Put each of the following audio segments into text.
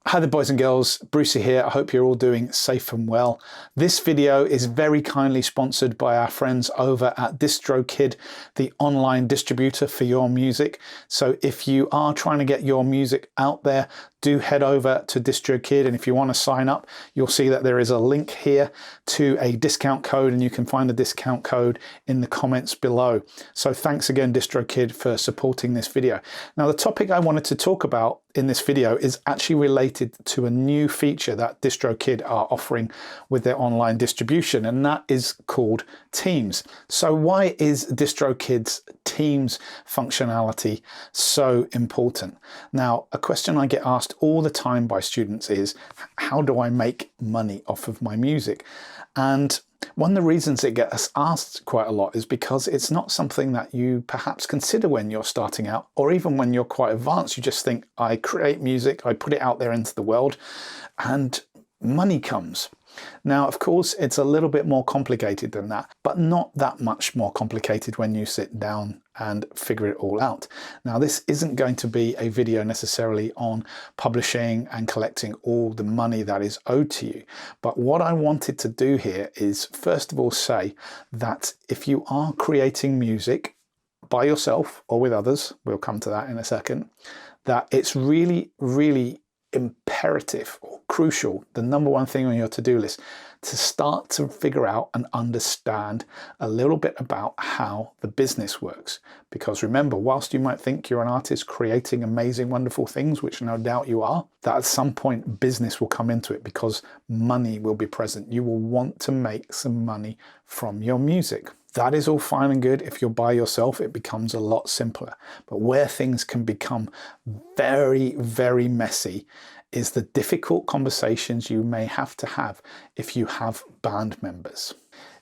Hi there boys and girls, Brucey here. I hope you're all doing safe and well. This video is very kindly sponsored by our friends over at DistroKid, the online distributor for your music. So if you are trying to get your music out there, do head over to DistroKid, and if you want to sign up, you'll see that there is a link here to a discount code, and you can find the discount code in the comments below. So thanks again DistroKid for supporting this video. Now the topic I wanted to talk about in this video is actually related to a new feature that DistroKid are offering with their online distribution, and that is called Teams. So why is DistroKid's Teams functionality so important? Now, a question I get asked all the time by students is, how do I make money off of my music? And one of the reasons it gets asked quite a lot is because it's not something that you perhaps consider when you're starting out, or even when you're quite advanced. You just think, I create music, I put it out there into the world, and money comes. Now, of course, it's a little bit more complicated than that, but not that much more complicated when you sit down and figure it all out. Now, this isn't going to be a video necessarily on publishing and collecting all the money that is owed to you. But what I wanted to do here is, first of all, say that if you are creating music by yourself or with others, we'll come to that in a second, that it's really, really imperative or crucial, the number one thing on your to-do list, to start to figure out and understand a little bit about how the business works. Because remember, whilst you might think you're an artist creating amazing, wonderful things, which no doubt you are, that at some point business will come into it because money will be present. You will want to make some money from your music. That is all fine and good. If you're by yourself, it becomes a lot simpler. But where things can become very, very messy is the difficult conversations you may have to have if you have band members.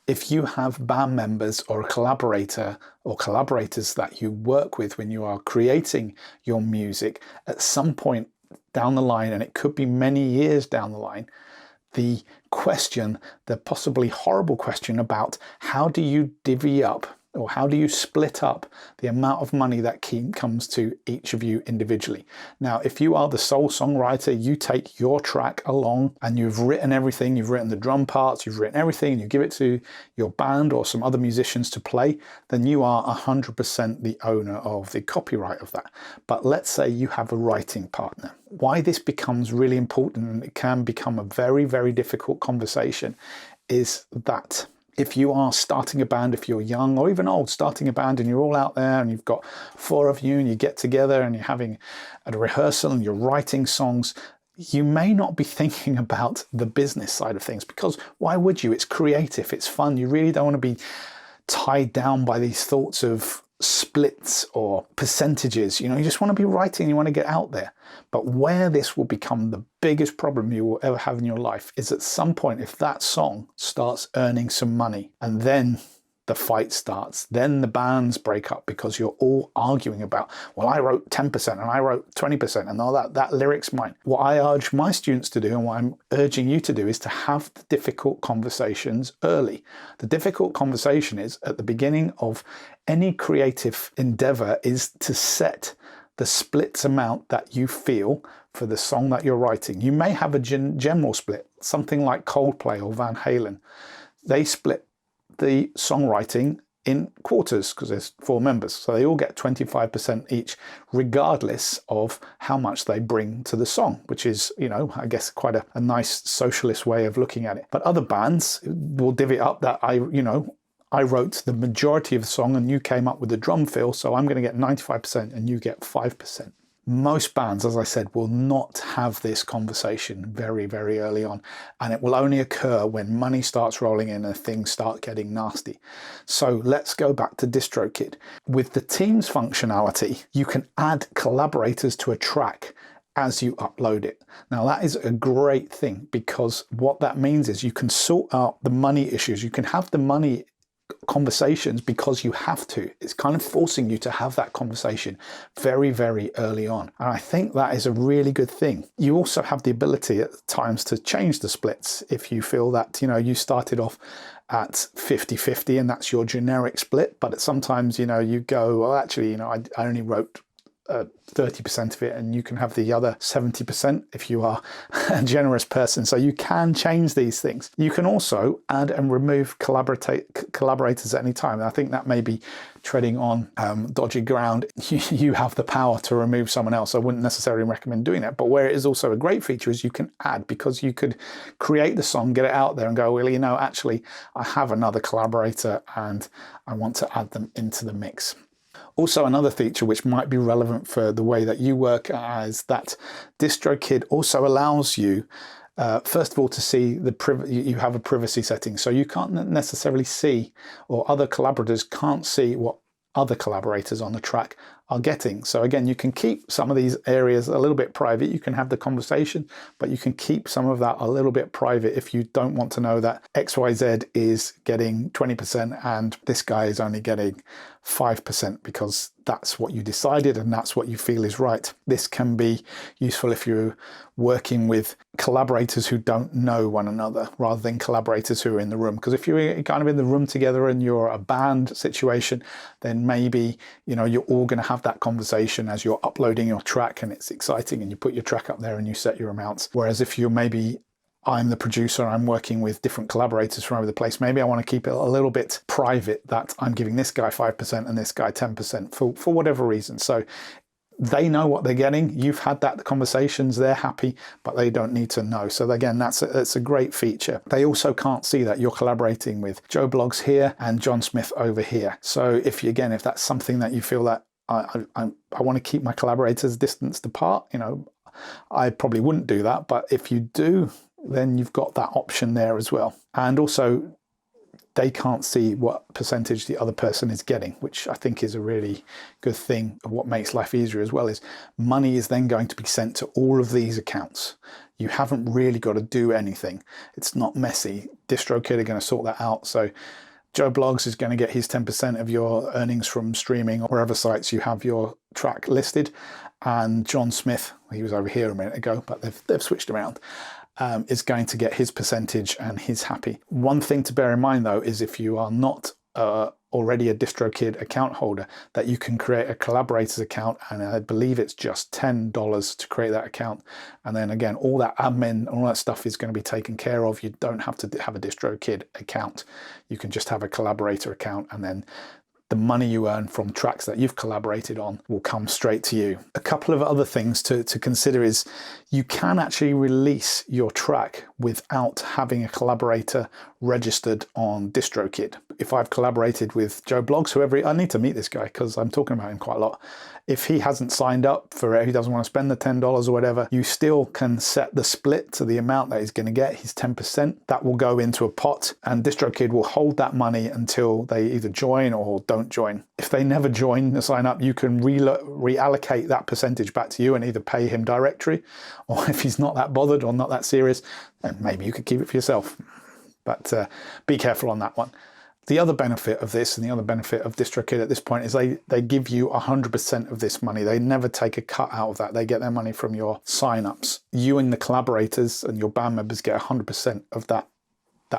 If you have band members or a collaborator or collaborators that you work with when you are creating your music, at some point down the line, and it could be many years down the line, the question, the possibly horrible question about how do you divvy up, or how do you split up the amount of money that comes to each of you individually. Now, if you are the sole songwriter, you take your track along and you've written everything, you've written the drum parts, you've written everything, and you give it to your band or some other musicians to play, then you are 100% the owner of the copyright of that. But let's say you have a writing partner. Why this becomes really important, and it can become a very, very difficult conversation, is that if you are starting a band, if you're young or even old, starting a band and you're all out there and you've got 4 of you and you get together and you're having a rehearsal and you're writing songs, you may not be thinking about the business side of things, because why would you? It's creative, it's fun. You really don't want to be tied down by these thoughts of splits or percentages. You know, you just want to be writing, you want to get out there. But where this will become the biggest problem you will ever have in your life is at some point, if that song starts earning some money, and then the fight starts, then the bands break up because you're all arguing about, well, I wrote 10% and I wrote 20% and all that lyric's mine. What I urge my students to do, and what I'm urging you to do, is to have the difficult conversations early. The difficult conversation is at the beginning of any creative endeavor, is to set the splits amount that you feel for the song that you're writing. You may have a general split, something like Coldplay or Van Halen. They split the songwriting in quarters because there's 4 members. So they all get 25% each, regardless of how much they bring to the song, which is, you know, I guess quite a nice socialist way of looking at it. But other bands will divvy up that I wrote the majority of the song and you came up with the drum fill, so I'm going to get 95% and you get 5%. Most bands, as I said, will not have this conversation very, very early on, and it will only occur when money starts rolling in and things start getting nasty. So let's go back to DistroKid. With the Teams functionality, you can add collaborators to a track as you upload it. Now that is a great thing, because what that means is you can sort out the money issues. You can have the money conversations because you have to. It's kind of forcing you to have that conversation very, very early on. And I think that is a really good thing. You also have the ability at times to change the splits if you feel that, you know, you started off at 50-50 and that's your generic split, but sometimes, you know, you go, well, actually, you know, I only wrote 30% of it, and you can have the other 70% if you are a generous person. So you can change these things. You can also add and remove collaborators at any time. I think that may be treading on dodgy ground. You have the power to remove someone else. I wouldn't necessarily recommend doing that. But where it is also a great feature is you can add, because you could create the song, get it out there and go, well, you know, actually I have another collaborator and I want to add them into the mix. Also, another feature which might be relevant for the way that you work is that DistroKid also allows you, first of all, to see you have a privacy setting. So you can't necessarily see, or other collaborators can't see, what other collaborators on the track are getting. So again, you can keep some of these areas a little bit private. You can have the conversation, but you can keep some of that a little bit private if you don't want to know that XYZ is getting 20% and this guy is only getting 5%, because that's what you decided and that's what you feel is right. This can be useful if you're working with collaborators who don't know one another, rather than collaborators who are in the room. Because if you're kind of in the room together and you're a band situation, then maybe, you know, you're all going to have that conversation as you're uploading your track and it's exciting and you put your track up there and you set your amounts. Whereas if you're maybe, I'm the producer, I'm working with different collaborators from over the place, maybe I want to keep it a little bit private, that I'm giving this guy 5% and this guy 10% for whatever reason. So they know what they're getting. You've had that conversations, they're happy, but they don't need to know. So again, that's a great feature. They also can't see that you're collaborating with Joe Bloggs here and John Smith over here. So if that's something that you feel that I want to keep my collaborators distanced apart, you know, I probably wouldn't do that. But if you do, then you've got that option there as well. And also, they can't see what percentage the other person is getting, which I think is a really good thing. What makes life easier as well is money is then going to be sent to all of these accounts. You haven't really got to do anything. It's not messy. DistroKid are going to sort that out. So Joe Bloggs is going to get his 10% of your earnings from streaming or wherever sites you have your track listed. And John Smith, he was over here a minute ago, but they've switched around, is going to get his percentage and he's happy. One thing to bear in mind though is if you are not already a DistroKid account holder, that you can create a collaborators account, and I believe it's just $10 to create that account. And then again, all that admin, all that stuff is going to be taken care of. You don't have to have a DistroKid account. You can just have a collaborator account, and then the money you earn from tracks that you've collaborated on will come straight to you. A couple of other things to consider is you can actually release your track without having a collaborator registered on DistroKid. If I've collaborated with Joe Bloggs, I need to meet this guy because I'm talking about him quite a lot. If he hasn't signed up for it, he doesn't want to spend the $10 or whatever, you still can set the split to the amount that he's going to get, his 10%. That will go into a pot, and DistroKid will hold that money until they either join or don't join. If they never join the sign up, you can reallocate that percentage back to you and either pay him directly, or if he's not that bothered or not that serious, then maybe you could keep it for yourself. But be careful on that one. The other benefit of this, and the other benefit of DistroKid at this point, is they give you 100% of this money. They never take a cut out of that. They get their money from your sign-ups. You and the collaborators and your band members get 100% of that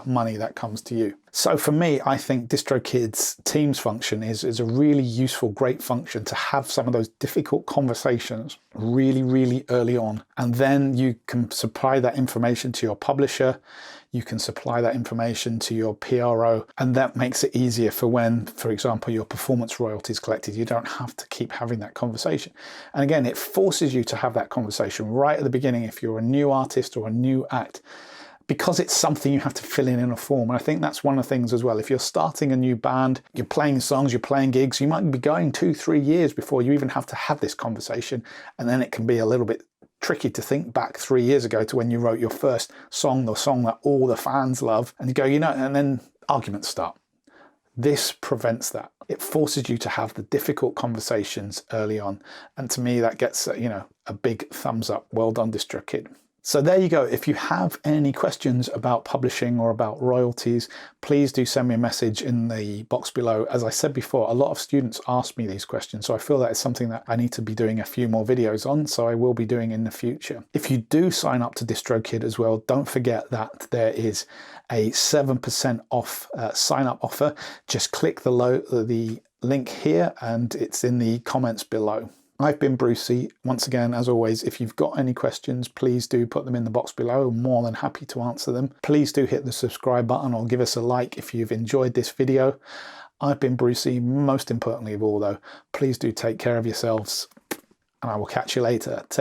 money that comes to you. So for me, I think DistroKid's Teams function is a really useful, great function to have some of those difficult conversations really, really early on. And then you can supply that information to your publisher. You can supply that information to your PRO, and that makes it easier for when, for example, your performance royalty is collected. You don't have to keep having that conversation. And again, it forces you to have that conversation right at the beginning if you're a new artist or a new act, because it's something you have to fill in a form. And I think that's one of the things as well. If you're starting a new band, you're playing songs, you're playing gigs, you might be going 2-3 years before you even have to have this conversation. And then it can be a little bit tricky to think back 3 years ago to when you wrote your first song, the song that all the fans love, and you go, and then arguments start. This prevents that. It forces you to have the difficult conversations early on. And to me, that gets, a big thumbs up. Well done, DistroKid. So there you go. If you have any questions about publishing or about royalties, please do send me a message in the box below. As I said before, a lot of students ask me these questions, so I feel that it's something that I need to be doing a few more videos on, so I will be doing in the future. If you do sign up to DistroKid as well, don't forget that there is a 7% off sign-up offer. Just click the link here and it's in the comments below. I've been Brucey. Once again, as always, if you've got any questions, please do put them in the box below. I'm more than happy to answer them. Please do hit the subscribe button or give us a like if you've enjoyed this video. I've been Brucey. Most importantly of all though, please do take care of yourselves, and I will catch you later. Take